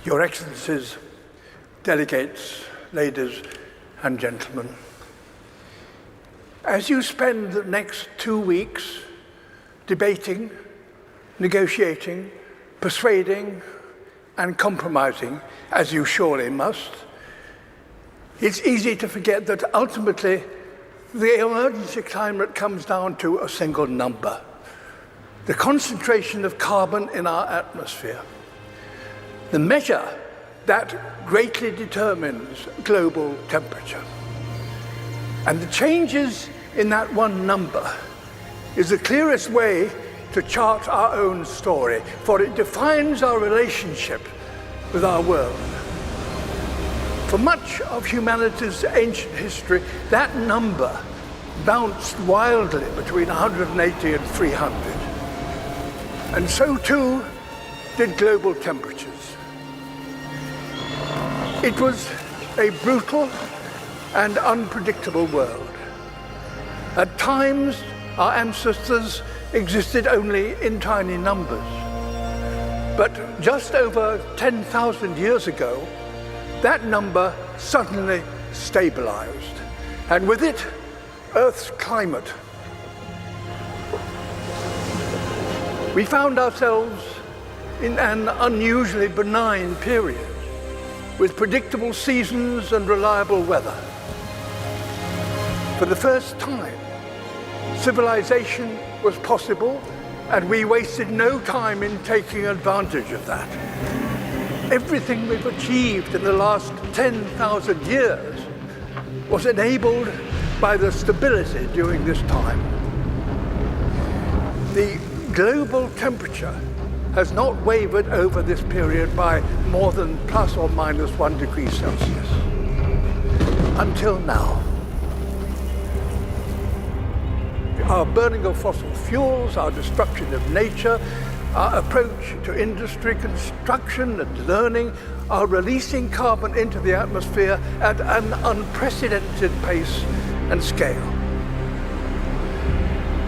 Your Excellencies, delegates, ladies and gentlemen, as you spend the next 2 weeks debating, negotiating, persuading, and compromising, as you surely must, it's easy to forget that ultimately the emergency climate comes down to a single number: the concentration of carbon in our atmosphere. The measure that greatly determines global temperature. And the changes in that one number is the clearest way to chart our own story, for it defines our relationship with our world. For much of humanity's ancient history, that number bounced wildly between 180 and 300. And so too did global temperatures. It was a brutal and unpredictable world. At times, our ancestors existed only in tiny numbers. But just over 10,000 years ago, that number suddenly stabilized, and with it, Earth's climate. We found ourselves in an unusually benign period, with predictable seasons and reliable weather. For the first time, civilization was possible, and we wasted no time in taking advantage of that. Everything we've achieved in the last 10,000 years was enabled by the stability during this time. The global temperature has not wavered over this period by more than plus or minus 1 degree Celsius. Until now. Our burning of fossil fuels, our destruction of nature, our approach to industry, construction and learning are releasing carbon into the atmosphere at an unprecedented pace and scale.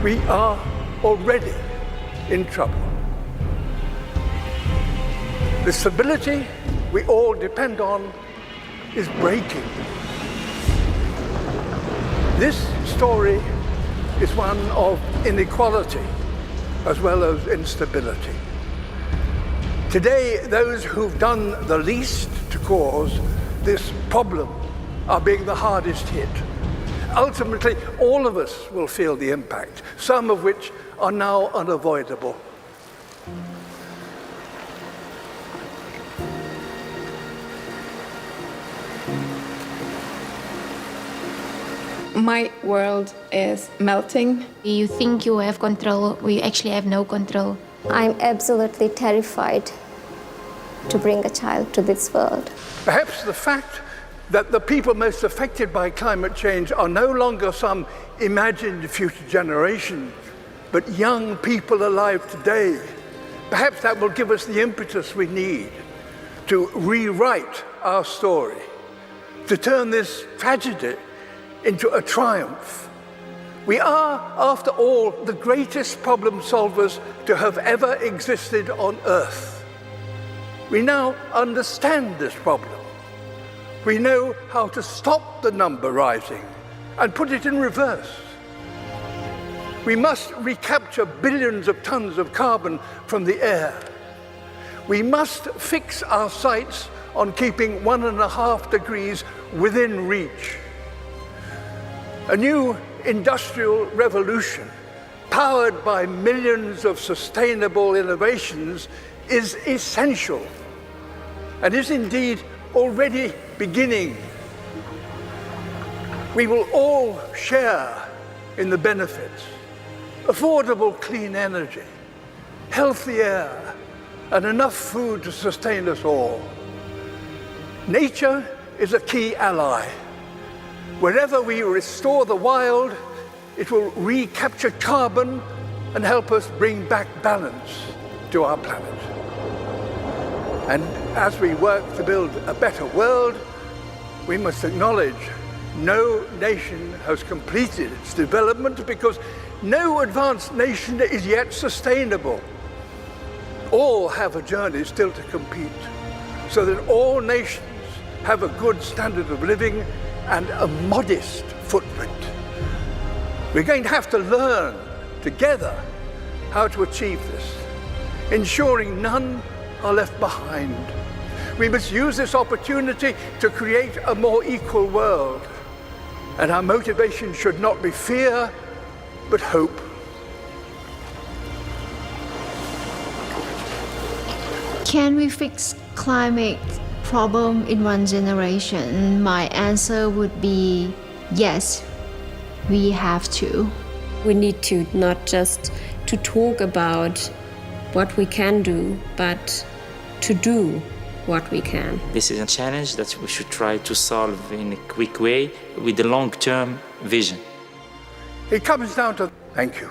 We are already in trouble. The stability we all depend on is breaking. This story is one of inequality as well as instability. Today, those who've done the least to cause this problem are being the hardest hit. Ultimately, all of us will feel the impact, some of which are now unavoidable. My world is melting. You think you have control, we actually have no control. I'm absolutely terrified to bring a child to this world. Perhaps the fact that the people most affected by climate change are no longer some imagined future generation, but young people alive today, perhaps that will give us the impetus we need to rewrite our story, to turn this tragedy into a triumph. We are, after all, the greatest problem solvers to have ever existed on Earth. We now understand this problem. We know how to stop the number rising and put it in reverse. We must recapture billions of tons of carbon from the air. We must fix our sights on keeping 1.5 degrees within reach. A new industrial revolution, powered by millions of sustainable innovations, is essential and is indeed already beginning. We will all share in the benefits: affordable clean energy, healthy air, and enough food to sustain us all. Nature is a key ally. Wherever we restore the wild, it will recapture carbon and help us bring back balance to our planet. And as we work to build a better world, we must acknowledge no nation has completed its development, because no advanced nation is yet sustainable. All have a journey still to complete. so that all nations have a good standard of living and a modest footprint. We're going to have to learn together how to achieve this, ensuring none are left behind. We must use this opportunity to create a more equal world, and our motivation should not be fear, but hope. Can we fix climate problem in one generation? My answer would be yes, we have to. We need to not just to talk about what we can do, but to do what we can. This is a challenge that we should try to solve in a quick way with a long-term vision. It comes down to thank you.